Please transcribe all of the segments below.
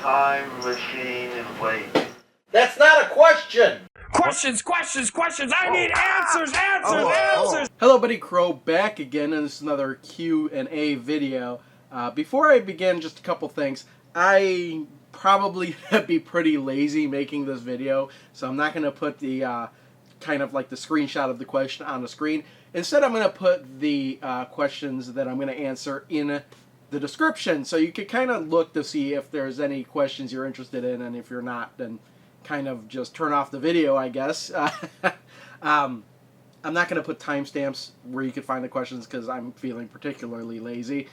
time machine wait? That's not a question! Questions! I need answers! Hello, Buddy Crow, back again, and this is another Q&A video. Before I begin, just a couple things. I probably be pretty lazy making this video, so I'm not going to put the kind of like the screenshot of the question on the screen. Instead, I'm going to put the questions that I'm going to answer in the description, so you could kind of look to see if there's any questions you're interested in, and if you're not, then kind of just turn off the video, I guess. I'm not going to put timestamps where you can find the questions because I'm feeling particularly lazy.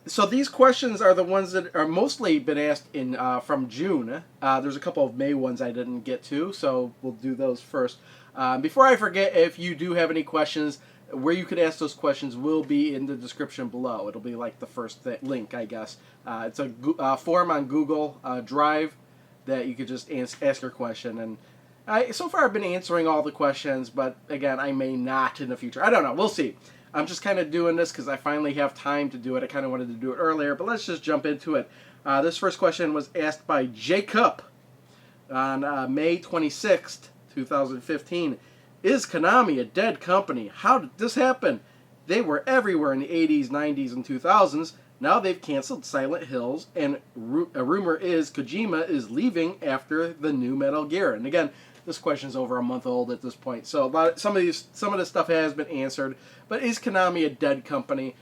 So these questions are the ones that are mostly been asked in from June. There's a couple of May ones I didn't get to, so we'll do those first. Before I forget, if you do have any questions, where you could ask those questions will be in the description below. It'll be like the first link, I guess. It's a form on Google Drive that you could just ask your question. And so far I've been answering all the questions, but again, I may not in the future. I don't know. We'll see. I'm just kind of doing this because I finally have time to do it. I kind of wanted to do it earlier, but let's just jump into it. This first question was asked by Jacob on May 26th, 2015. Is Konami a dead company? How did this happen? They were everywhere in the 80s, 90s, and 2000s. Now they've canceled Silent Hills, and a rumor is Kojima is leaving after the new Metal Gear. And again, this question is over a month old at this point, so some of this stuff has been answered. But is Konami a dead company?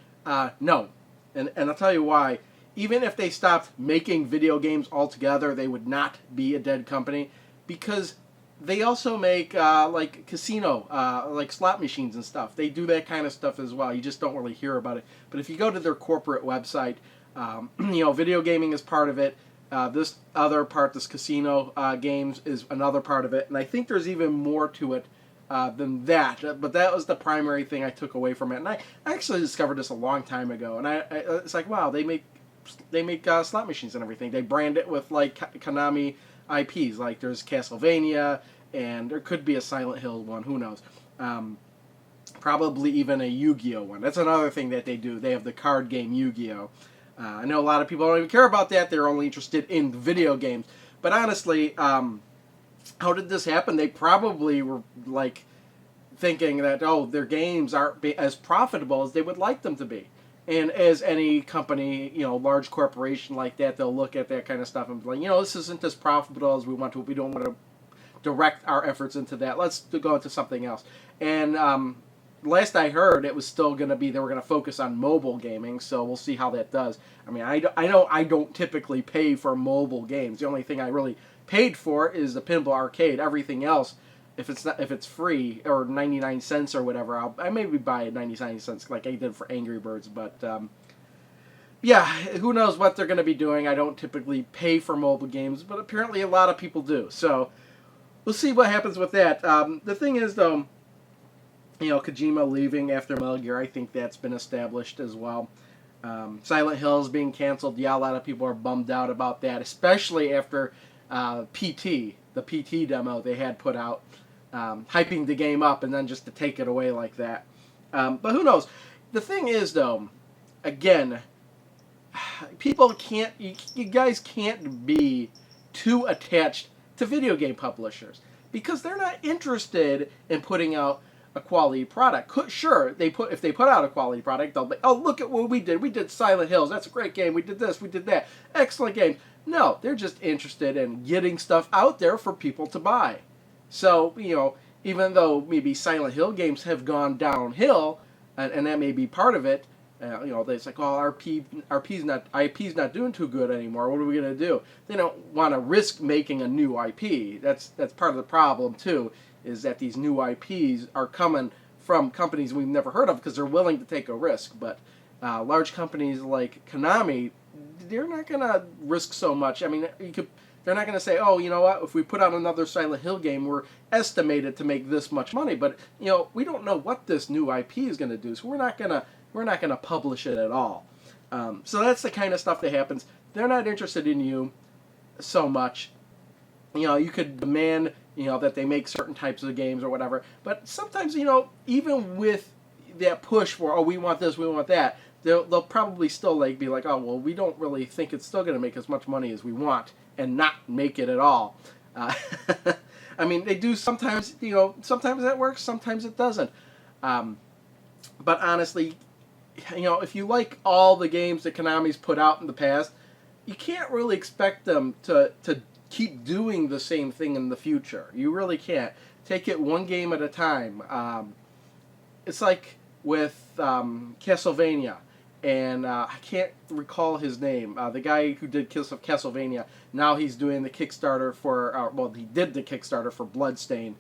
No, and I'll tell you why. Even if they stopped making video games altogether, they would not be a dead company, because they also make like casino, like slot machines and stuff. They do that kind of stuff as well. You just don't really hear about it. But if you go to their corporate website, you know, video gaming is part of it. This other part, this casino games, is another part of it. And I think there's even more to it than that. But that was the primary thing I took away from it. And I actually discovered this a long time ago. And it's like, wow, they make slot machines and everything. They brand it with like Konami IPs. Like there's Castlevania, and there could be a Silent Hill one. Who knows? Probably even a Yu-Gi-Oh one. That's another thing that they do. They have the card game Yu-Gi-Oh. I know a lot of people don't even care about that. They're only interested in video games. But honestly, how did this happen? They probably were like thinking that, oh, their games aren't as profitable as they would like them to be. And as any company, you know, large corporation like that, they'll look at that kind of stuff and be like, you know, this isn't as profitable as we want to. We don't want to direct our efforts into that. Let's go into something else. And last I heard, it was still going to be, they were going to focus on mobile gaming, so we'll see how that does. I mean, I know I don't typically pay for mobile games. The only thing I really paid for is the Pinball Arcade. Everything else, if it's free or 99 cents or whatever, I maybe buy it 99 cents like I did for Angry Birds. But yeah, who knows what they're going to be doing. I don't typically pay for mobile games, but apparently a lot of people do. So we'll see what happens with that. The thing is, though, you know, Kojima leaving after Metal Gear, I think that's been established as well. Silent Hills being canceled, yeah, a lot of people are bummed out about that, especially after the PT demo they had put out, hyping the game up and then just to take it away like that. But who knows? The thing is, though, again, people can't, you guys can't be too attached to video game publishers because they're not interested in putting out a quality product. Sure, if they put out a quality product, they'll be, oh, look at what we did. We did Silent Hills. That's a great game. We did this. We did that. Excellent game. No, they're just interested in getting stuff out there for people to buy. So, you know, even though maybe Silent Hill games have gone downhill, and that may be part of it, you know, it's like, oh, IP's not doing too good anymore. What are we going to do? They don't want to risk making a new IP. That's part of the problem, too, is that these new IPs are coming from companies we've never heard of because they're willing to take a risk. But large companies like Konami, they're not going to risk so much. I mean, they're not going to say, oh, you know what, if we put out another Silent Hill game, we're estimated to make this much money. But, you know, we don't know what this new IP is going to do, so we're not going to publish it at all. So that's the kind of stuff that happens. They're not interested in you so much. You know, you could demand, you know, that they make certain types of games or whatever. But sometimes, you know, even with that push for, oh, we want this, we want that, they'll probably still like be like, oh, well, we don't really think it's still going to make as much money as we want, and not make it at all. I mean, they do sometimes, sometimes that works, sometimes it doesn't. But honestly, if you like all the games that Konami's put out in the past, you can't really expect them to keep doing the same thing in the future. You really can't. Take it one game at a time. It's like with Castlevania, and I can't recall his name. The guy who did Castlevania, now he's doing the Kickstarter for, he did the Kickstarter for Bloodstain,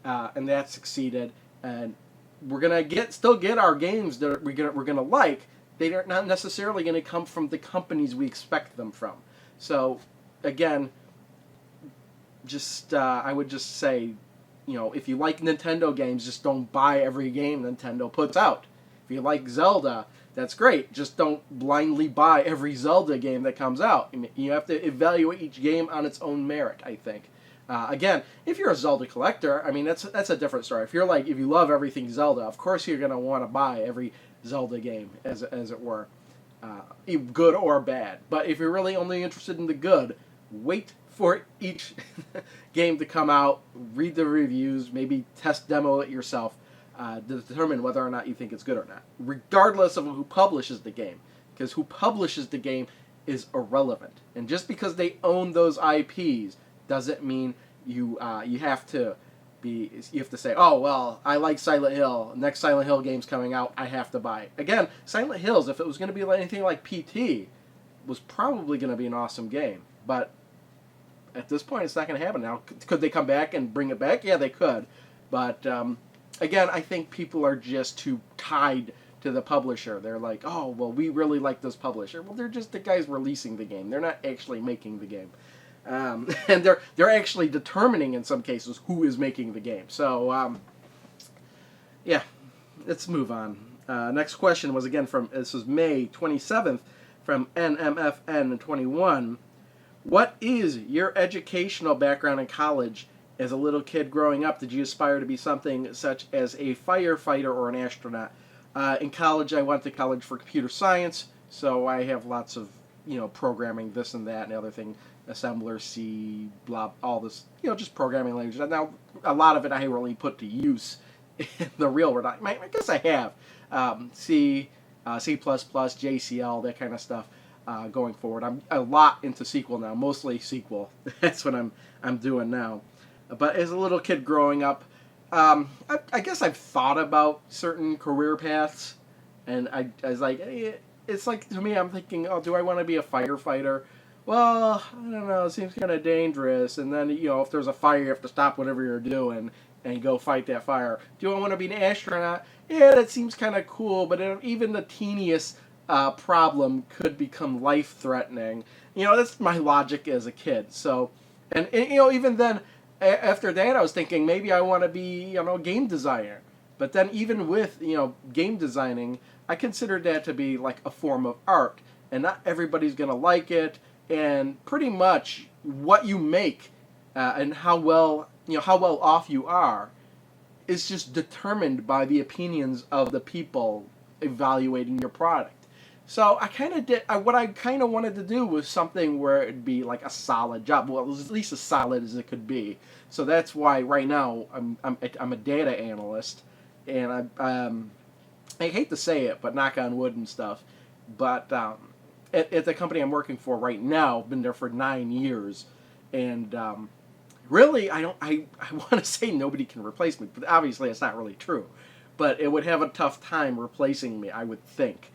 and that succeeded. And we're gonna still get our games that we're gonna like. They're not necessarily gonna come from the companies we expect them from. So, again, I would just say, if you like Nintendo games, just don't buy every game Nintendo puts out. If you like Zelda, that's great. Just don't blindly buy every Zelda game that comes out. I mean, you have to evaluate each game on its own merit, I think. Again, if you're a Zelda collector, I mean, that's a different story. If you love everything Zelda, of course you're going to want to buy every Zelda game, as it were, good or bad. But if you're really only interested in the good, wait for each game to come out, read the reviews, maybe test demo it yourself, to determine whether or not you think it's good or not, regardless of who publishes the game, because who publishes the game is irrelevant. And just because they own those IPs doesn't mean you have to say, oh, well, I like Silent Hill. Next Silent Hill game's coming out, I have to buy it. Again, Silent Hills, if it was going to be anything like PT, was probably going to be an awesome game. But at this point, it's not going to happen. Now, could they come back and bring it back? Yeah, they could. But, again, I think people are just too tied to the publisher. They're like, oh, well, we really like this publisher. Well, they're just the guys releasing the game. They're not actually making the game. And they're actually determining, in some cases, who is making the game. So, yeah, let's move on. Next question was, again, this was May 27th, from NMFN21. What is your educational background in college? As a little kid growing up, did you aspire to be something such as a firefighter or an astronaut? In college, I went to college for computer science, so I have lots of, programming, this and that, and the other thing, assembler, C, blah, all this, just programming languages. Now, a lot of it I really put to use in the real world. I guess I have. C, C++, JCL, that kind of stuff. Going forward, I'm a lot into SQL now, mostly SQL. That's what I'm doing now. But as a little kid growing up, I guess I've thought about certain career paths, and I was like, it's like, to me, I'm thinking, oh, do I want to be a firefighter? Well, I don't know, it seems kind of dangerous, and then, if there's a fire, you have to stop whatever you're doing and go fight that fire. Do I want to be an astronaut? Yeah, that seems kind of cool, but even the teeniest problem could become life-threatening. That's my logic as a kid. So, and even then, after that, I was thinking maybe I want to be, a game designer. But then even with, game designing, I considered that to be like a form of art. And not everybody's going to like it. And pretty much what you make and how well off you are is just determined by the opinions of the people evaluating your product. So I kind of did. What I kind of wanted to do was something where it'd be like a solid job. Well, at least as solid as it could be. So that's why right now I'm a data analyst, and I hate to say it, but knock on wood and stuff. But at the company I'm working for right now, I've been there for 9 years, and really I want to say nobody can replace me, but obviously it's not really true. But it would have a tough time replacing me, I would think.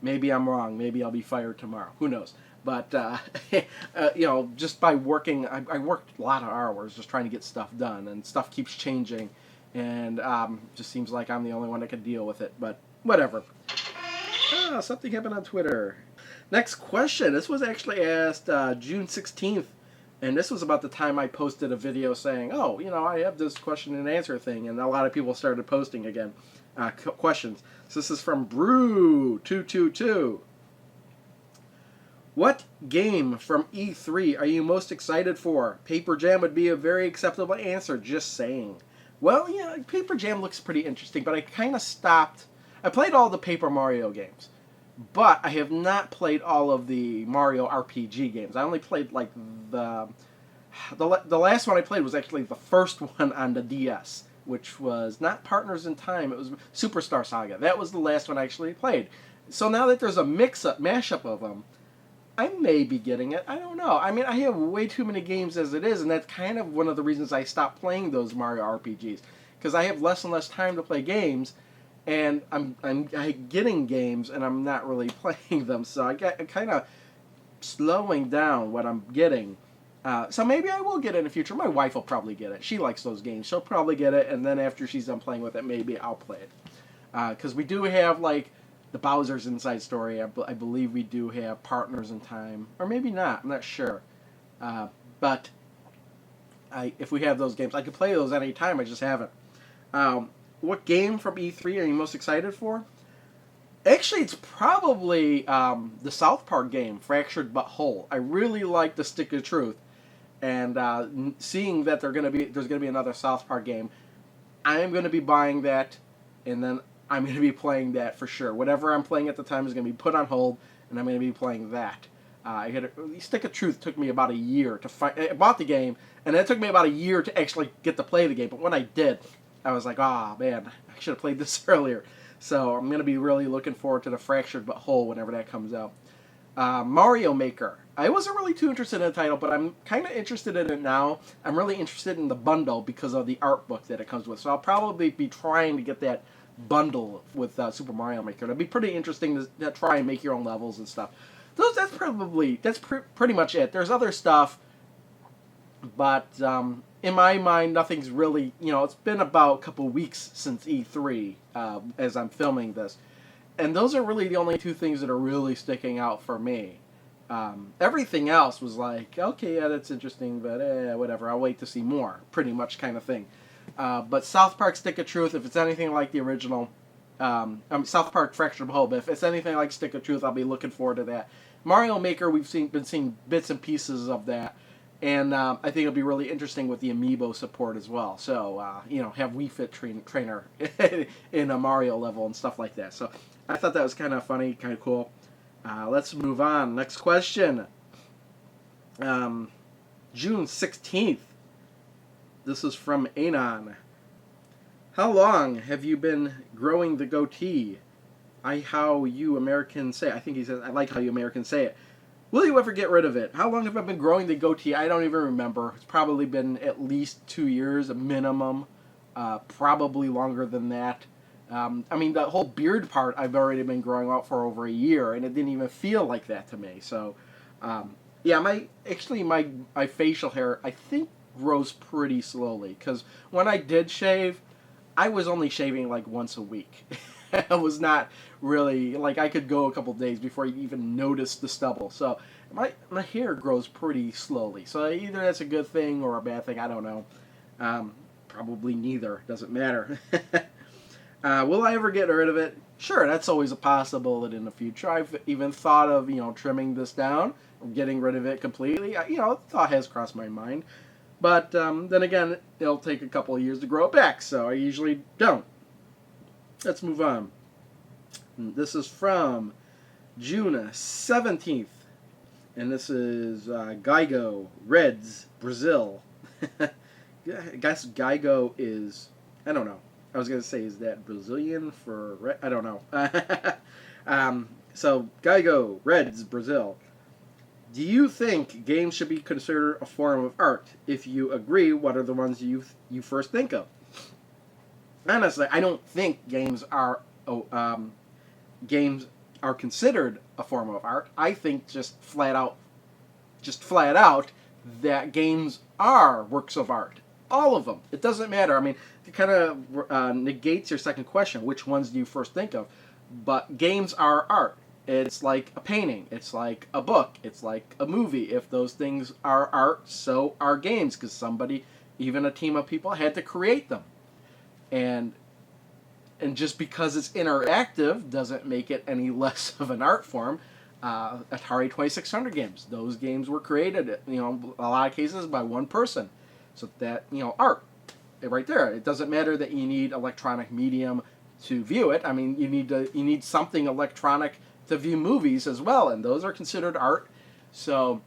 Maybe I'm wrong. Maybe I'll be fired tomorrow. Who knows? But, just by working, I worked a lot of hours just trying to get stuff done, and stuff keeps changing, and just seems like I'm the only one that can deal with it, but whatever. Something happened on Twitter. Next question. This was actually asked June 16th, and this was about the time I posted a video saying, oh, I have this question and answer thing, and a lot of people started posting again. Questions. So this is from Brew222. What game from E3 are you most excited for? Paper Jam would be a very acceptable answer, just saying. Well, yeah, Paper Jam looks pretty interesting, but I kind of stopped. I played all the Paper Mario games, but I have not played all of the Mario RPG games. I only played like the last one I played was actually the first one on the DS, which was not Partners in Time. It was Superstar Saga. That was the last one I actually played. So now that there's a mashup of them, I may be getting it. I don't know. I mean, I have way too many games as it is, and that's kind of one of the reasons I stopped playing those Mario RPGs, because I have less and less time to play games, and I'm getting games, and I'm not really playing them. So I'm kind of slowing down what I'm getting. So maybe I will get it in the future. My wife will probably get it. She likes those games. She'll probably get it, and then after she's done playing with it, maybe I'll play it. Because we do have, like, the Bowser's Inside Story. I believe we do have Partners in Time. Or maybe not. I'm not sure. But if we have those games, I could play those any time. I just haven't. What game from E3 are you most excited for? Actually, it's probably the South Park game, Fractured But Whole. I really like the Stick of Truth. And seeing that there's going to be another South Park game, I am going to be buying that, and then I'm going to be playing that for sure. Whatever I'm playing at the time is going to be put on hold, and I'm going to be playing that. Stick of Truth took me about a year to find. I bought the game, and it took me about a year to actually get to play the game. But when I did, I was like, man, I should have played this earlier. So I'm going to be really looking forward to the Fractured But Whole whenever that comes out. Mario Maker. I wasn't really too interested in the title, but I'm kind of interested in it now. I'm really interested in the bundle because of the art book that it comes with. So I'll probably be trying to get that bundle with Super Mario Maker. It'll be pretty interesting to try and make your own levels and stuff. That's pretty much it. There's other stuff, but in my mind, nothing's really, it's been about a couple weeks since E3 as I'm filming this. And those are really the only two things that are really sticking out for me. Everything else was like, okay, yeah, that's interesting, but whatever, I'll wait to see more, pretty much kind of thing. But South Park Stick of Truth, if it's anything like the original, South Park Fractured Whole, but if it's anything like Stick of Truth, I'll be looking forward to that. Mario Maker, we've been seeing bits and pieces of that, and I think it'll be really interesting with the Amiibo support as well. So, have Wii Fit Trainer in a Mario level and stuff like that. So, I thought that was kind of funny, kind of cool. Let's move on. Next question. June 16th. This is from Anon. How long have you been growing the goatee? How you Americans say it. I think he says, I like how you Americans say it. Will you ever get rid of it? How long have I been growing the goatee? I don't even remember. It's probably been at least 2 years, a minimum. Probably longer than that. The whole beard part I've already been growing out for over a year, and it didn't even feel like that to me. So, my facial hair, I think, grows pretty slowly. Because when I did shave, I was only shaving like once a week. I was not really, I could go a couple days before you even noticed the stubble. So, my hair grows pretty slowly. So, either that's a good thing or a bad thing, I don't know. Probably neither. Doesn't matter. Will I ever get rid of it? Sure, that's always a possibility in the future. I've even thought of, trimming this down, or getting rid of it completely. The thought has crossed my mind. But then again, it'll take a couple of years to grow it back, so I usually don't. Let's move on. This is from June 17th. And this is Geigo, Reds, Brazil. I guess Geigo is, I don't know. I was going to say, is that Brazilian for... I don't know. So, Geigo, Reds, Brazil. Do you think games should be considered a form of art? If you agree, what are the ones you first think of? Honestly, I don't think games are considered a form of art. I think just flat out that games are works of art. All of them. It doesn't matter. I mean, it kind of negates your second question. Which ones do you first think of? But games are art. It's like a painting. It's like a book. It's like a movie. If those things are art, so are games. Because somebody, even a team of people, had to create them. And just because it's interactive doesn't make it any less of an art form. Atari 2600 games. Those games were created, a lot of cases by one person. So that, art. right there. It doesn't matter that you need electronic medium to view it. I mean, you need something electronic to view movies as well, and those are considered art. So,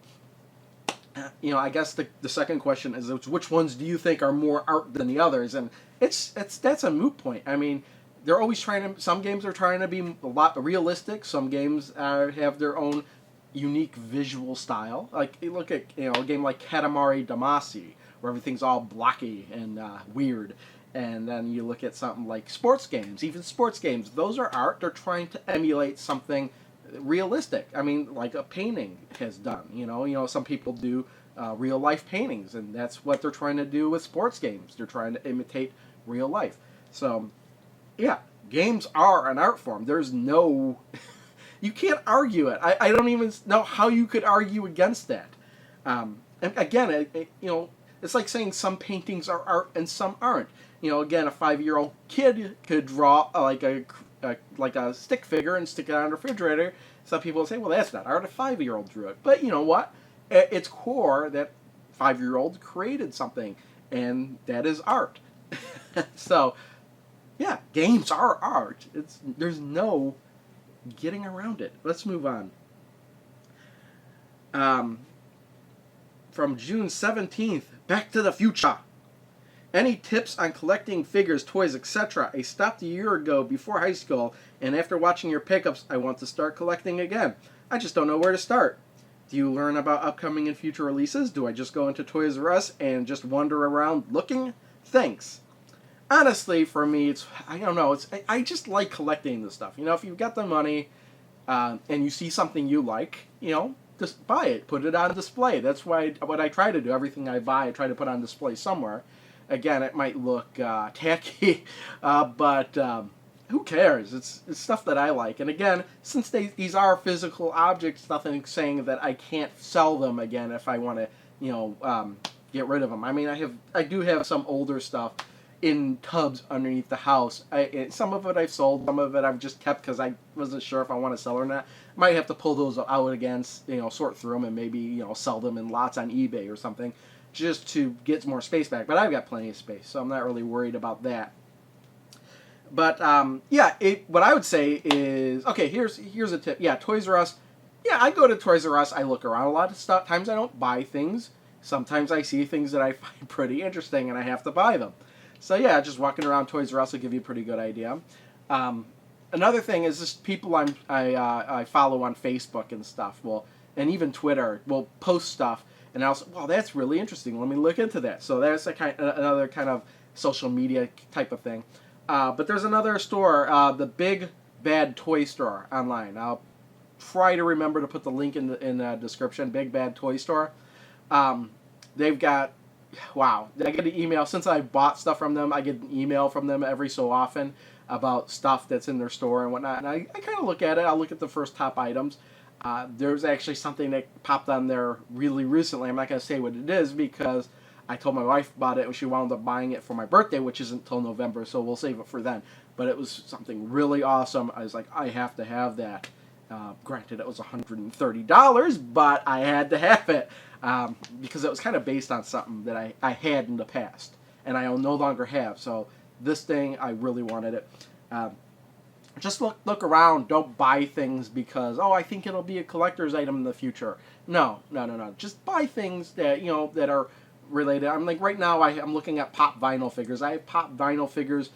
I guess the second question is which ones do you think are more art than the others? And that's a moot point. I mean, they're always trying to. Some games are trying to be a lot realistic. Some games have their own unique visual style. Like you look at a game like Katamari Damacy, where everything's all blocky and weird. And then you look at something like sports games. Even sports games, those are art. They're trying to emulate something realistic. I mean, like a painting has done. Some people do real life paintings, and that's what they're trying to do with sports games. They're trying to imitate real life. So, yeah, games are an art form. There's no, you can't argue it. I don't even know how you could argue against that. And again, it's like saying some paintings are art and some aren't. Again, a 5-year-old kid could draw like a stick figure and stick it on a refrigerator. Some people say, well, that's not art. A 5-year-old drew it. But you know what? At its core, that 5-year-old created something, and that is art. So, yeah, games are art. There's no getting around it. Let's move on. From June 17th, Back to the Future. Any tips on collecting figures, toys, etc.? I stopped a year ago before high school, and after watching your pickups, I want to start collecting again. I just don't know where to start. Do you learn about upcoming and future releases? Do I just go into Toys R Us and just wander around looking? Thanks. Honestly, for me, I don't know. I just like collecting this stuff. If you've got the money and you see something you like, just buy it. Put it on display. That's what I try to do. Everything I buy, I try to put on display somewhere. Again, it might look tacky, but who cares? It's stuff that I like. And again, since these are physical objects, nothing saying that I can't sell them again if I want to, get rid of them. I mean, I do have some older stuff in tubs underneath the house. Some of it I've sold, some of it I've just kept because I wasn't sure if I want to sell or not. Might have to pull those out again, sort through them and maybe sell them in lots on eBay or something, just to get more space back. But I've got plenty of space, so I'm not really worried about that. But what I would say is, okay, here's a tip. Yeah, Toys R Us. Yeah, I go to Toys R Us. I look around a lot of stuff. Times I don't buy things. Sometimes I see things that I find pretty interesting and I have to buy them. So yeah, just walking around Toys R Us will give you a pretty good idea. Another thing is just people I follow on Facebook and stuff, and even Twitter, will post stuff, and I'll say, well, that's really interesting. Let me look into that. So that's another kind of social media type of thing. But there's another store, the Big Bad Toy Store online. I'll try to remember to put the link in the description. Big Bad Toy Store. They've got, wow, I get an email. Since I bought stuff from them, I get an email from them every so often about stuff that's in their store and whatnot. And I kind of look at it. I'll look at the first top items. There's actually something that popped on there really recently. I'm not going to say what it is because I told my wife about it and she wound up buying it for my birthday, which isn't until November, so we'll save it for then. But it was something really awesome. I was like, I have to have that. Granted, it was $130, but I had to have it because it was kind of based on something that I had in the past, and I no longer have. So this thing, I really wanted it. Just look around. Don't buy things because, I think it'll be a collector's item in the future. No. Just buy things that, that are related. I'm like, right now I'm looking at pop vinyl figures. I have pop vinyl figures.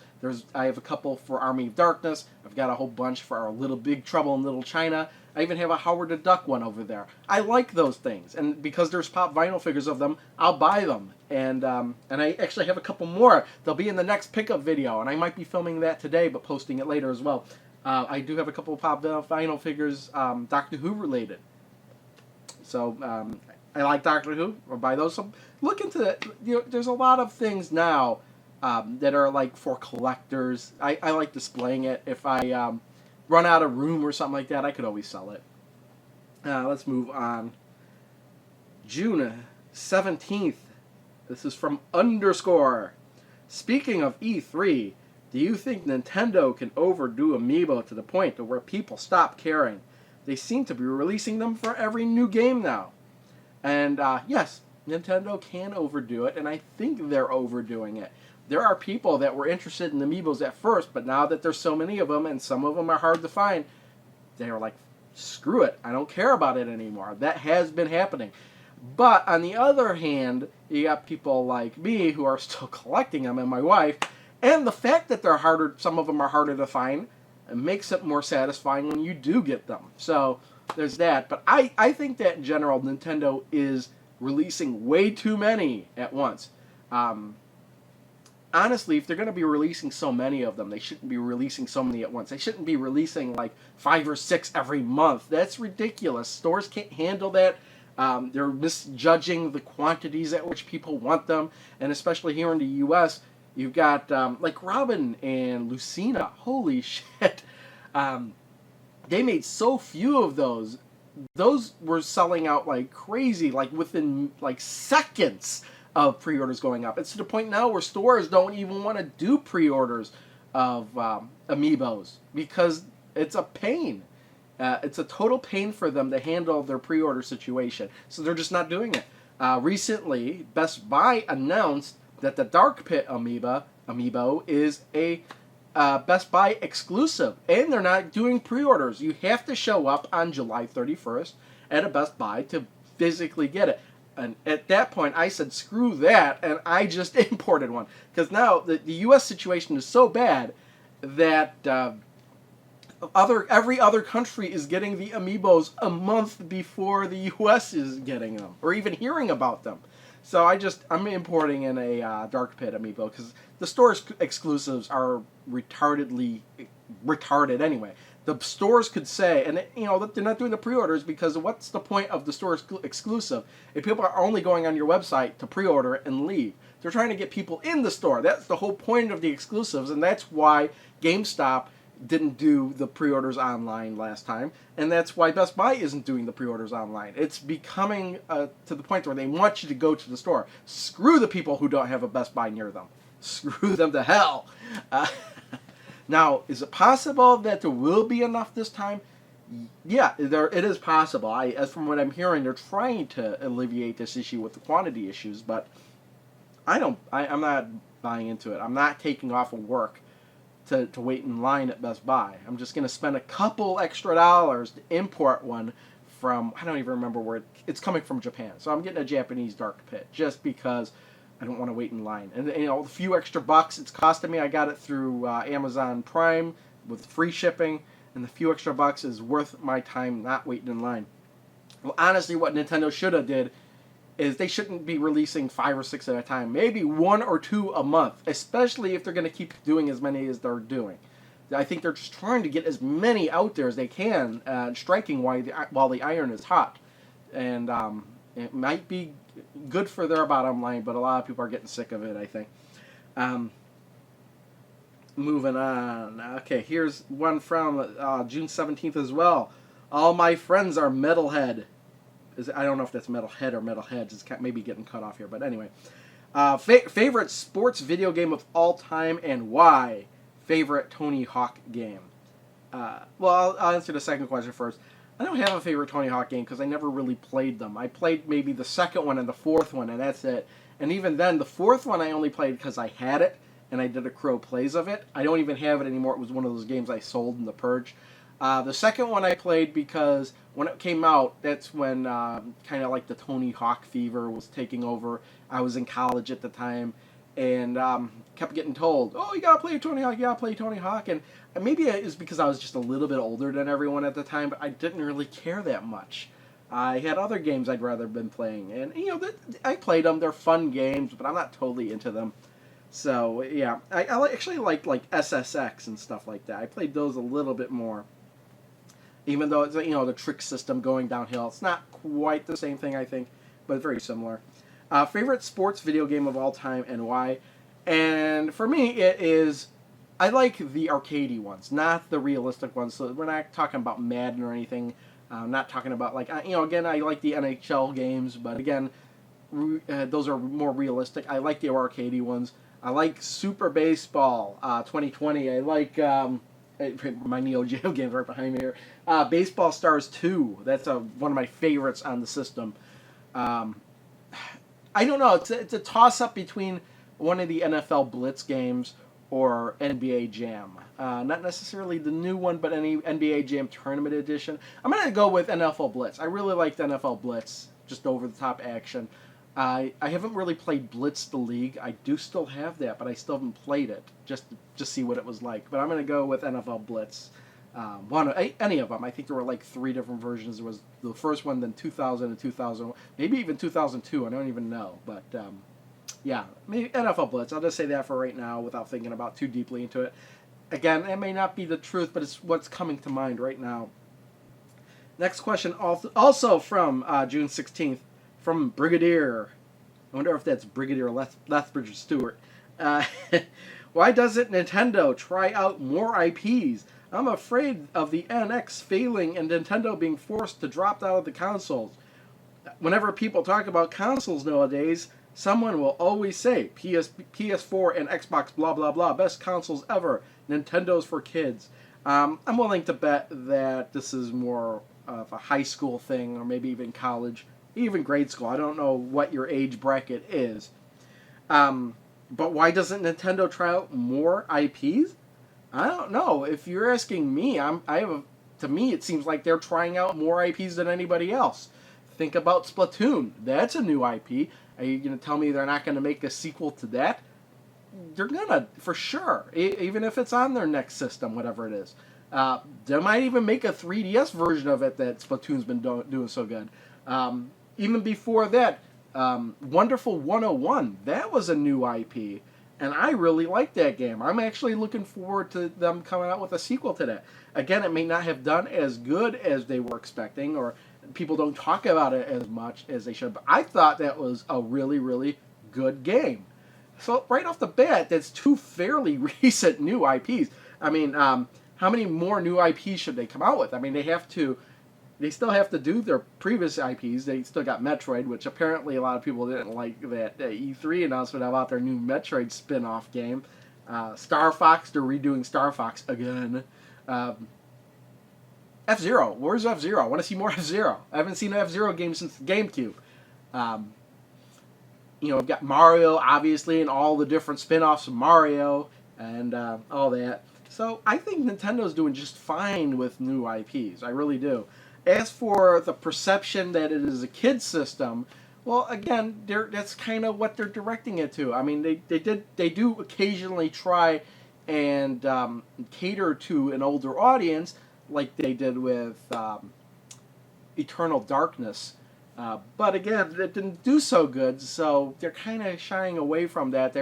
I have a couple for Army of Darkness. I've got a whole bunch for our Little Big Trouble in Little China. I even have a Howard the Duck one over there. I like those things, and because there's pop vinyl figures of them, I'll buy them. And I actually have a couple more. They'll be in the next pickup video, and I might be filming that today, but posting it later as well. I do have a couple of pop vinyl figures, Doctor Who related. So I like Doctor Who. I'll buy those. So look into it. There's a lot of things now that are like for collectors. I like displaying it. If I run out of room or something like that, I could always sell it. Let's move on. June 17th. This is from _. Speaking of E3, do you think Nintendo can overdo Amiibo to the point to where people stop caring? They seem to be releasing them for every new game now. And yes, Nintendo can overdo it, and I think they're overdoing it. there are people that were interested in amiibos at first, but now that there's so many of them and some of them are hard to find, they're like, screw it, I don't care about it anymore. That has been happening. But on the other hand, you got people like me who are still collecting them, and my wife, and the fact that they're harder, some of them are harder to find, it makes it more satisfying when you do get them. So there's that. But I think that in general, Nintendo is releasing way too many at once. Honestly, if they're going to be releasing so many of them, they shouldn't be releasing so many at once. They shouldn't be releasing like 5 or 6 every month. That's ridiculous. Stores can't handle that. They're misjudging the quantities at which people want them. And especially here in the U.S., you've got like Robin and Lucina. Holy shit. They made so few of those. Those were selling out like crazy, like within like seconds of pre-orders going up. It's to the point now where stores don't even want to do pre-orders of amiibos because it's a pain. It's a total pain for them to handle their pre-order situation. So they're just not doing it. Recently, Best Buy announced that the Dark Pit amiibo is a Best Buy exclusive, and they're not doing pre-orders. You have to show up on July 31st at a Best Buy to physically get it. And at that point, I said, screw that, and I just imported one. Because now the U.S. situation is so bad that every other country is getting the amiibos a month before the U.S. is getting them, or even hearing about them. So I'm importing in a Dark Pit amiibo, because the store's exclusives are retarded anyway. The stores could say, and that they're not doing the pre-orders because what's the point of the store exclusive if people are only going on your website to pre-order it and leave? They're trying to get people in the store. That's the whole point of the exclusives, and that's why GameStop didn't do the pre-orders online last time, and that's why Best Buy isn't doing the pre-orders online. It's becoming to the point where they want you to go to the store. Screw the people who don't have a Best Buy near them. Screw them to hell. Now, is it possible that there will be enough this time? Yeah, it is possible. As from what I'm hearing, they're trying to alleviate this issue with the quantity issues, but I'm not buying into it. I'm not taking off of work to wait in line at Best Buy. I'm just going to spend a couple extra dollars to import one from, I don't even remember where it's coming from, Japan. So I'm getting a Japanese Dark Pit just because I don't want to wait in line. And the few extra bucks it's costing me, I got it through Amazon Prime with free shipping, and the few extra bucks is worth my time not waiting in line. Well, honestly, what Nintendo should have did is they shouldn't be releasing 5 or 6 at a time. Maybe 1 or 2 a month, especially if they're going to keep doing as many as they're doing. I think they're just trying to get as many out there as they can, striking while the iron is hot. And it might be good for their bottom line, but a lot of people are getting sick of it, I think. Moving on. Okay, here's one from June 17th as well. All my friends are metalhead. I don't know if that's metalhead or metalheads. It's maybe getting cut off here, but anyway. Favorite sports video game of all time and why? Favorite Tony Hawk game? Well, I'll answer the second question first. I don't have a favorite Tony Hawk game because I never really played them. I played maybe the second one and the fourth one, and that's it. And even then, the fourth one I only played because I had it, and I did a Crow Plays of it. I don't even have it anymore. It was one of those games I sold in the Purge. The second one I played because when it came out, that's when kind of like the Tony Hawk fever was taking over. I was in college at the time, and kept getting told, oh, you gotta play Tony Hawk, you gotta play Tony Hawk. And maybe it was because I was just a little bit older than everyone at the time, but I didn't really care that much. I had other games I'd rather have been playing, and I played them. They're fun games, but I'm not totally into them. So yeah, I actually like SSX and stuff like that. I played those a little bit more, even though it's the trick system going downhill. It's not quite the same thing, I think, but very similar. Favorite sports video game of all time and why? And for me, it is, I like the arcadey ones, not the realistic ones. So we're not talking about Madden or anything. I'm not talking about again, I like the NHL games, but again, those are more realistic. I like the arcadey ones. I like Super Baseball 2020. I like my Neo Geo games right behind me here. Baseball Stars 2. That's one of my favorites on the system. I don't know. It's a toss-up between one of the NFL Blitz games or NBA Jam. Not necessarily the new one, but any NBA Jam Tournament Edition. I'm going to go with NFL Blitz. I really liked NFL Blitz, just over-the-top action. I haven't really played Blitz the League. I do still have that, but I still haven't played it, just to see what it was like. But I'm going to go with NFL Blitz. Any of them. I think there were like 3 different versions. There was the first one, then 2000 and 2001, maybe even 2002. I don't even know. But yeah, maybe NFL Blitz. I'll just say that for right now without thinking about too deeply into it. Again, it may not be the truth, but it's what's coming to mind right now. Next question, also from June 16th, from Brigadier. I wonder if that's Brigadier Lethbridge Stewart. Why doesn't Nintendo try out more IPs? I'm afraid of the NX failing and Nintendo being forced to drop out of the consoles. Whenever people talk about consoles nowadays, someone will always say PS4 and Xbox blah blah blah, best consoles ever, Nintendo's for kids. I'm willing to bet that this is more of a high school thing, or maybe even college, even grade school. I don't know what your age bracket is. But why doesn't Nintendo try out more IPs? I don't know. If you're asking me, to me it seems like they're trying out more IPs than anybody else. Think about Splatoon. That's a new IP. Are you going to tell me they're not going to make a sequel to that? They're going to, for sure. Even if it's on their next system, whatever it is. They might even make a 3DS version of it that Splatoon's been doing so good. Even before that, Wonderful 101, that was a new IP. And I really like that game. I'm actually looking forward to them coming out with a sequel to that. Again, it may not have done as good as they were expecting, or people don't talk about it as much as they should, but I thought that was a really, really good game. So right off the bat, that's 2 fairly recent new IPs. I mean, how many more new IPs should they come out with? I mean, they still have to do their previous IPs. They still got Metroid, which apparently a lot of people didn't like that E3 announcement about their new Metroid spin-off game. Star Fox, they're redoing Star Fox again. F-Zero, where's F-Zero? I want to see more F-Zero. I haven't seen an F-Zero game since the GameCube. We've got Mario, obviously, and all the different spin-offs of Mario, and all that. So I think Nintendo's doing just fine with new IPs. I really do. As for the perception that it is a kid's system, well, again, that's kind of what they're directing it to. I mean, they do occasionally try and cater to an older audience, like they did with Eternal Darkness. But again, it didn't do so good, so they're kind of shying away from that. They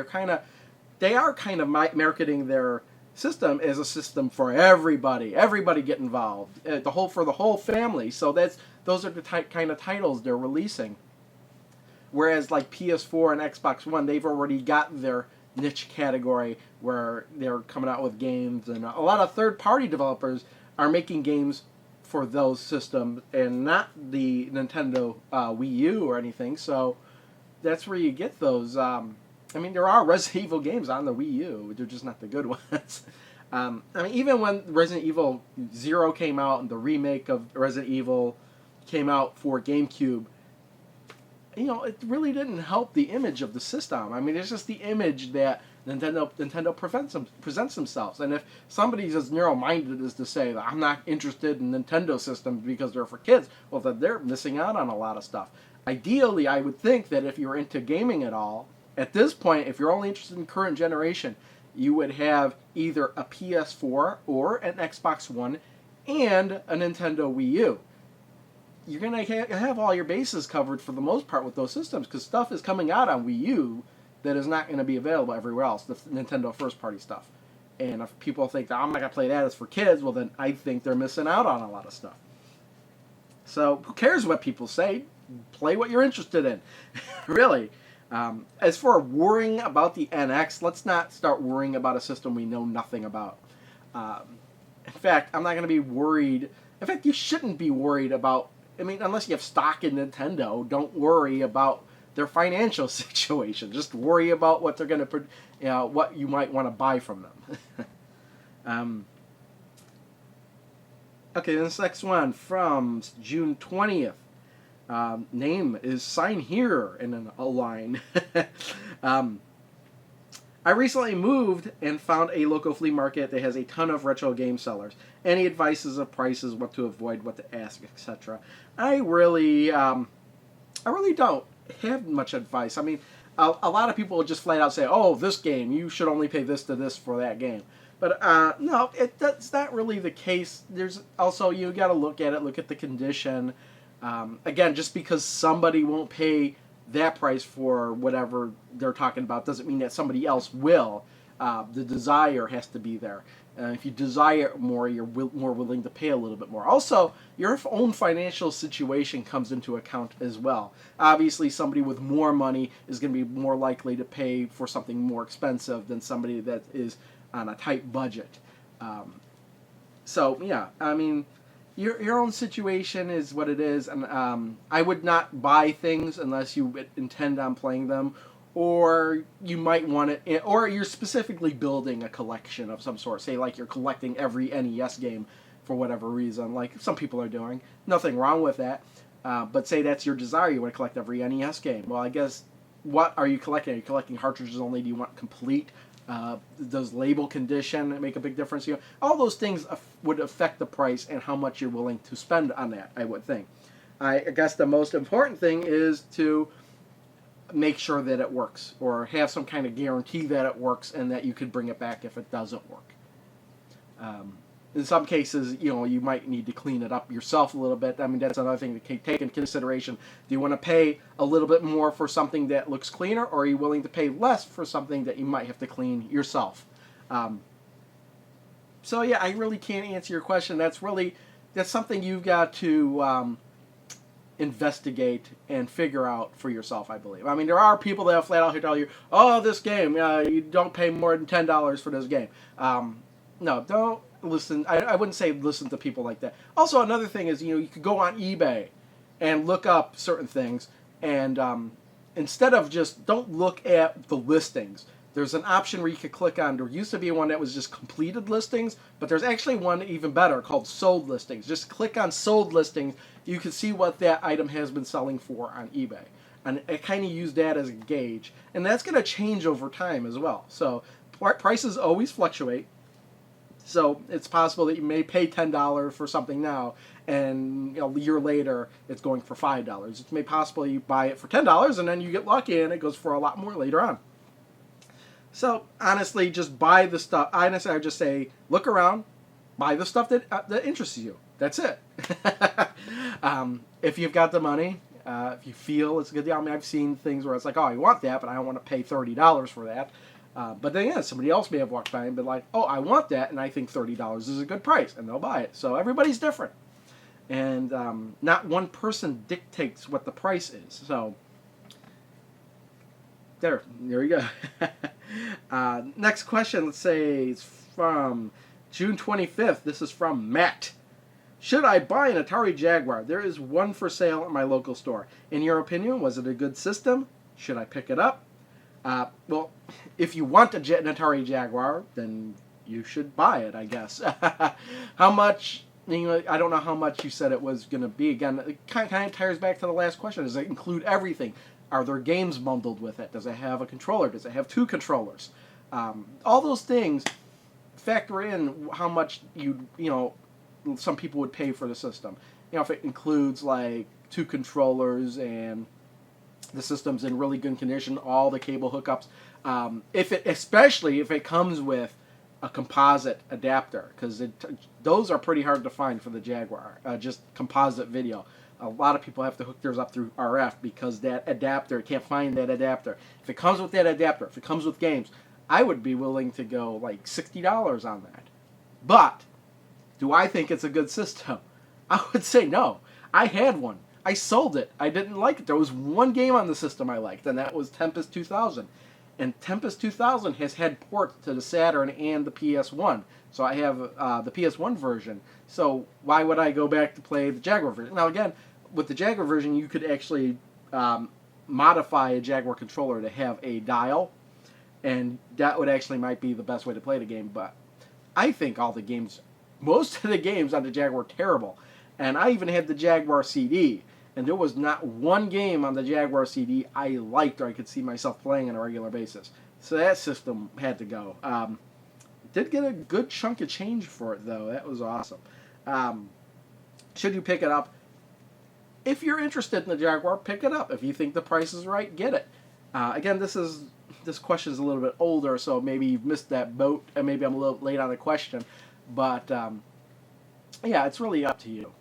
are kind of marketing their system as a system for everybody. Everybody get involved. For the whole family. So those are the kind of titles they're releasing. Whereas like PS4 and Xbox One, they've already got their niche category where they're coming out with games, and a lot of third-party developers are making games for those systems and not the Nintendo Wii U or anything. So that's where you get those. I mean, there are Resident Evil games on the Wii U. They're just not the good ones. I mean, even when Resident Evil 0 came out and the remake of Resident Evil came out for GameCube, it really didn't help the image of the system. I mean, it's just the image that Nintendo presents themselves. And if somebody's as narrow-minded as to say that I'm not interested in Nintendo systems because they're for kids, well, then they're missing out on a lot of stuff. Ideally, I would think that if you're into gaming at all, at this point, if you're only interested in current generation, you would have either a PS4 or an Xbox One and a Nintendo Wii U. You're going to have all your bases covered for the most part with those systems, because stuff is coming out on Wii U that is not going to be available everywhere else, the Nintendo first-party stuff. And if people think that I'm not going to play that, it's for kids, well then I think they're missing out on a lot of stuff. So who cares what people say? Play what you're interested in. Really. As for worrying about the NX, let's not start worrying about a system we know nothing about. In fact, I'm not going to be worried. In fact, you shouldn't be worried about, unless you have stock in Nintendo, don't worry about their financial situation. Just worry about what they're going to, what you might want to buy from them. Okay, this next one from June 20th. Name is sign here in a line. I recently moved and found a local flea market that has a ton of retro game sellers. Any advices of prices, what to avoid, what to ask, etc. I really don't have much advice. I mean, a lot of people will just flat out say, "Oh, this game, you should only pay this to this for that game." But no, that's not really the case. There's also, you got to look at the condition. Again, just because somebody won't pay that price for whatever they're talking about doesn't mean that somebody else will. The desire has to be there. If you desire it more, you're more willing to pay a little bit more. Also, your own financial situation comes into account as well. Obviously, somebody with more money is going to be more likely to pay for something more expensive than somebody that is on a tight budget. So, yeah, I mean, your own situation is what it is, and I would not buy things unless you intend on playing them, or you might want it, or you're specifically building a collection of some sort. Say, like, you're collecting every NES game for whatever reason, like some people are doing. Nothing wrong with that, but say that's your desire, you want to collect every NES game. Well, I guess, what are you collecting? Are you collecting cartridges only? Do you want complete? Does label condition make a big difference? You know, all those things would affect the price and how much you're willing to spend on that, I would think. I guess the most important thing is to make sure that it works, or have some kind of guarantee that it works and that you could bring it back if it doesn't work. In some cases, you know, you might need to clean it up yourself a little bit. I mean, that's another thing to take into consideration. Do you want to pay a little bit more for something that looks cleaner, or are you willing to pay less for something that you might have to clean yourself? So yeah, I really can't answer your question. That's something you've got to investigate and figure out for yourself, I believe. I mean, there are people that flat out tell you, "Oh, this game, you don't pay more than $10 for this game." No, don't listen. I wouldn't say listen to people like that. Also, another thing is, you could go on eBay and look up certain things, and instead of don't look at the listings. There's an option where you could click on. There used to be one that was just completed listings, but there's actually one even better called sold listings. Just click on sold listings. You can see what that item has been selling for on eBay. And I kind of use that as a gauge. And that's going to change over time as well. So prices always fluctuate. So it's possible that you may pay $10 for something now, and a year later it's going for $5. It's may possible you buy it for $10 and then you get lucky and it goes for a lot more later on. So honestly, just buy the stuff. Honestly, I would just say look around, buy the stuff that interests you. That's it. If you've got the money, if you feel it's a good deal. I mean, I've seen things where it's like, oh, I want that, but I don't want to pay $30 for that. But then again, somebody else may have walked by and been like, oh, I want that, and I think $30 is a good price, and they'll buy it. So everybody's different. And not one person dictates what the price is. So there you go. Next question, let's say it's from June 25th. This is from Matt. Should I buy an Atari Jaguar? There is one for sale at my local store. In your opinion, was it a good system? Should I pick it up? Well, if you want an Atari Jaguar, then you should buy it, I guess. How much? I don't know how much you said it was going to be. Again, it kind of ties back to the last question. Does it include everything? Are there games bundled with it? Does it have a controller? Does it have two controllers? All those things factor in how much some people would pay for the system. If it includes like two controllers and the system's in really good condition, all the cable hookups, especially if it comes with a composite adapter, because those are pretty hard to find for the Jaguar, just composite video. A lot of people have to hook theirs up through RF because that adapter, can't find that adapter. If it comes with that adapter, if it comes with games, I would be willing to go like $60 on that. But do I think it's a good system? I would say no. I had one. I sold it. I didn't like it. There was one game on the system I liked, and that was Tempest 2000. And Tempest 2000 has had ports to the Saturn and the PS1. So I have the PS1 version. So why would I go back to play the Jaguar version? Now again, with the Jaguar version, you could actually modify a Jaguar controller to have a dial, and that would actually might be the best way to play the game. But I think most of the games on the Jaguar are terrible. And I even had the Jaguar CD, and there was not one game on the Jaguar CD I liked or I could see myself playing on a regular basis. So that system had to go. Did get a good chunk of change for it, though. That was awesome. Should you pick it up? If you're interested in the Jaguar, pick it up. If you think the price is right, get it. Again, this question is a little bit older, so maybe you've missed that boat, and maybe I'm a little late on the question. But, yeah, it's really up to you.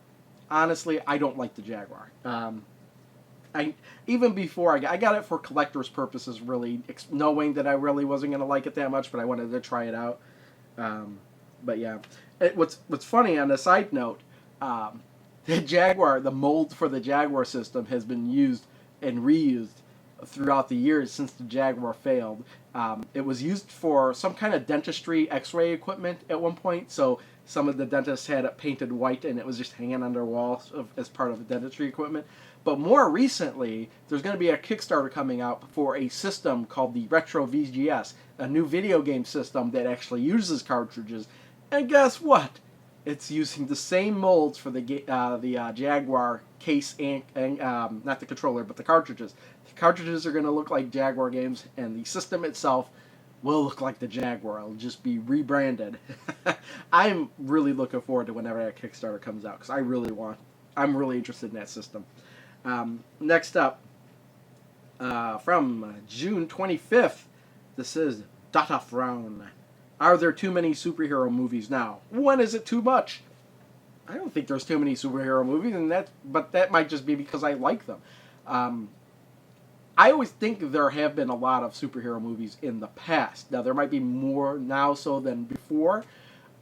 Honestly, I don't like the Jaguar. Even before I got it for collector's purposes, really, knowing that I really wasn't going to like it that much, but I wanted to try it out. But yeah, what's funny on a side note, the Jaguar, the mold for the Jaguar system has been used and reused throughout the years since the Jaguar failed. It was used for some kind of dentistry X-ray equipment at one point, so some of the dentists had it painted white and it was just hanging on their walls as part of the dentistry equipment. But more recently, there's going to be a Kickstarter coming out for a system called the Retro VGS, a new video game system that actually uses cartridges. And guess what? It's using the same molds for the Jaguar case and not the controller, but the cartridges. The cartridges are going to look like Jaguar games, and the system itself will look like the Jaguar. It'll just be rebranded. I'm really looking forward to whenever that Kickstarter comes out, because I'm really interested in that system. Next up, from June 25th, this is Data Frown. Are there too many superhero movies now? When is it too much? I don't think there's too many superhero movies, but that might just be because I like them. I always think there have been a lot of superhero movies in the past. Now, there might be more now so than before,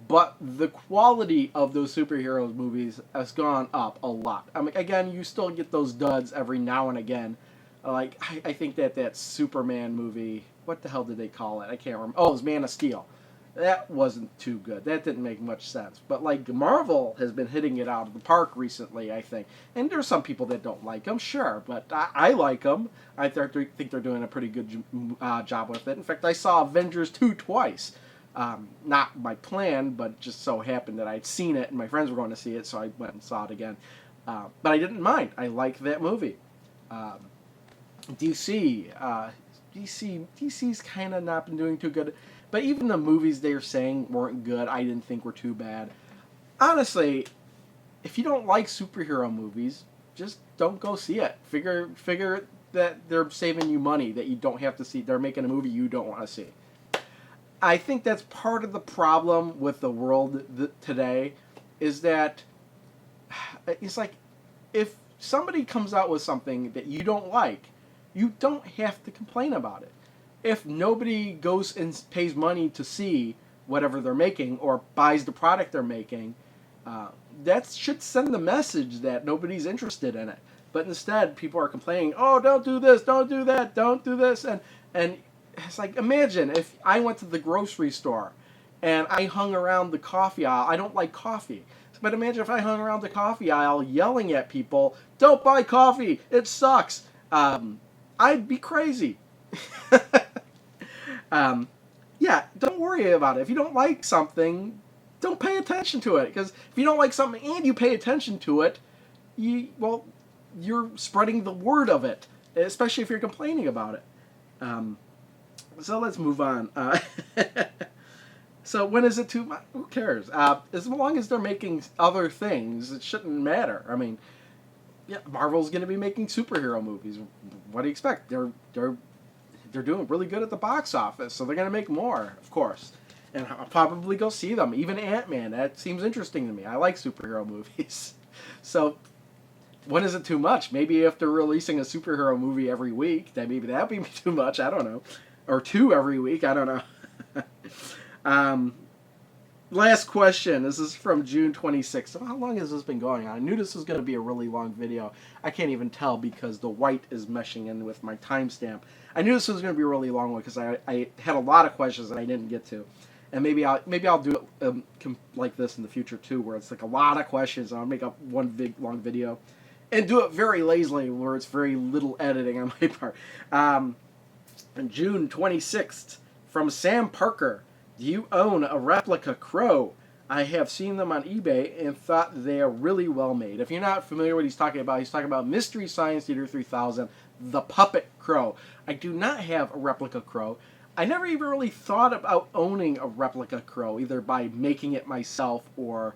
but the quality of those superhero movies has gone up a lot. I mean, again, you still get those duds every now and again. Like, I think that Superman movie, what the hell did they call it? I can't remember. Oh, it was Man of Steel. That wasn't too good. That didn't make much sense. But, like, Marvel has been hitting it out of the park recently, I think. And there's some people that don't like them, sure. But I like them. I think they're doing a pretty good job with it. In fact, I saw Avengers 2 twice. Not by plan, but just so happened that I'd seen it and my friends were going to see it, so I went and saw it again. But I didn't mind. I liked that movie. DC's kind of not been doing too good. But even the movies they're saying weren't good, I didn't think were too bad. Honestly, if you don't like superhero movies, just don't go see it. Figure that they're saving you money, that you don't have to see. They're making a movie you don't want to see. I think that's part of the problem with the world today, is that it's like, if somebody comes out with something that you don't like, you don't have to complain about it. If nobody goes and pays money to see whatever they're making or buys the product they're making, that should send the message that nobody's interested in it. But instead, people are complaining, oh, don't do this, don't do that, don't do this. And it's like, imagine if I went to the grocery store and I hung around the coffee aisle. I don't like coffee. But imagine if I hung around the coffee aisle yelling at people, don't buy coffee, it sucks. I'd be crazy. Yeah, don't worry about it. If you don't like something, don't pay attention to it. Because if you don't like something and you pay attention to it, you're spreading the word of it, especially if you're complaining about it. So let's move on. So when is it too much? Who cares? As long as they're making other things, it shouldn't matter. I mean, yeah, Marvel's going to be making superhero movies. What do you expect? They're doing really good at the box office, so they're going to make more, of course. And I'll probably go see them. Even Ant-Man, that seems interesting to me. I like superhero movies. So when is it too much? Maybe if they're releasing a superhero movie every week, then maybe that'd be too much. I don't know. Or 2 every week. I don't know. Last question. This is from June 26th. So how long has this been going on? I knew this was going to be a really long video. I can't even tell because the white is meshing in with my timestamp. I knew this was going to be a really long one because I had a lot of questions that I didn't get to. And maybe I'll do it like this in the future too, where it's like a lot of questions and I'll make up one big long video. And do it very lazily, where it's very little editing on my part. On June 26th, from Sam Parker. Do you own a replica crow? I have seen them on eBay and thought they are really well made. If you're not familiar with what he's talking about Mystery Science Theater 3000, the puppet crow. I do not have a replica crow. I never even really thought about owning a replica crow, either by making it myself or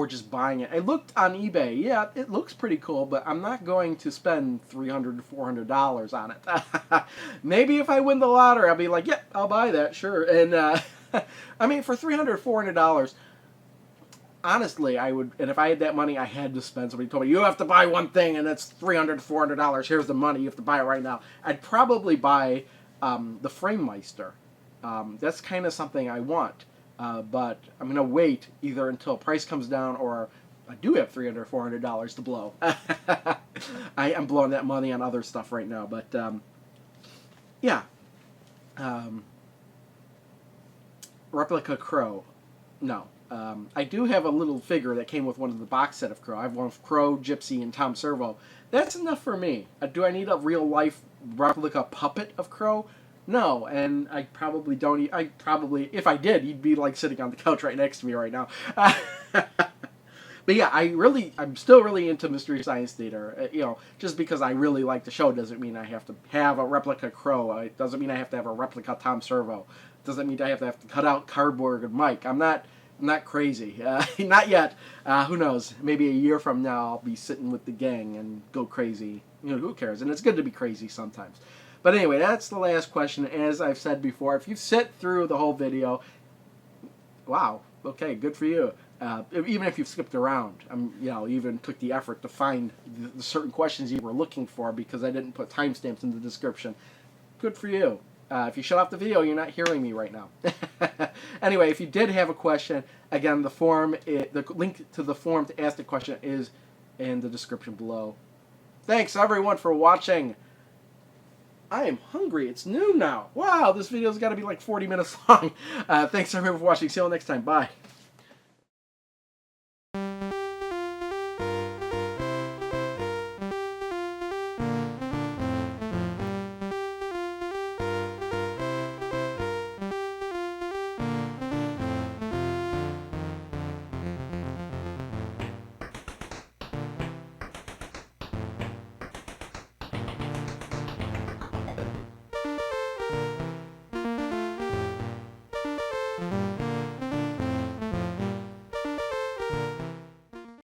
just buying it. I looked on eBay. Yeah, it looks pretty cool, but I'm not going to spend $300 to $400 on it. Maybe if I win the lottery, I'll be like, yeah, I'll buy that, sure. And I mean, for $300 $400, honestly, I would. And if I had that money, I had to spend. Somebody told me you have to buy one thing, and that's $300 to $400. Here's the money. You have to buy it right now. I'd probably buy the Framemeister. That's kind of something I want. But I'm going to wait either until price comes down or I do have $300 $400 to blow. I am blowing that money on other stuff right now. But, yeah. Replica Crow. No. I do have a little figure that came with one of the box set of Crow. I have one of Crow, Gypsy, and Tom Servo. That's enough for me. Do I need a real-life replica puppet of Crow? No, and I probably don't. If I did, he'd be like sitting on the couch right next to me right now. But yeah, I'm still really into Mystery Science Theater. Just because I really like the show doesn't mean I have to have a replica Crow. It doesn't mean I have to have a replica Tom Servo. It doesn't mean I have to cut out cardboard and Mike. I'm not crazy. Not yet. Who knows? Maybe a year from now, I'll be sitting with the gang and go crazy. Who cares? And it's good to be crazy sometimes. But anyway, that's the last question. As I've said before, if you sit through the whole video, wow, okay, good for you. Even if you've skipped around, even took the effort to find the certain questions you were looking for because I didn't put timestamps in the description. Good for you. If you shut off the video, you're not hearing me right now. Anyway, if you did have a question, again, the link to the form to ask the question is in the description below. Thanks, everyone, for watching. I am hungry. It's noon now. Wow, this video's got to be like 40 minutes long. Thanks, everyone, for watching. See you all next time. Bye.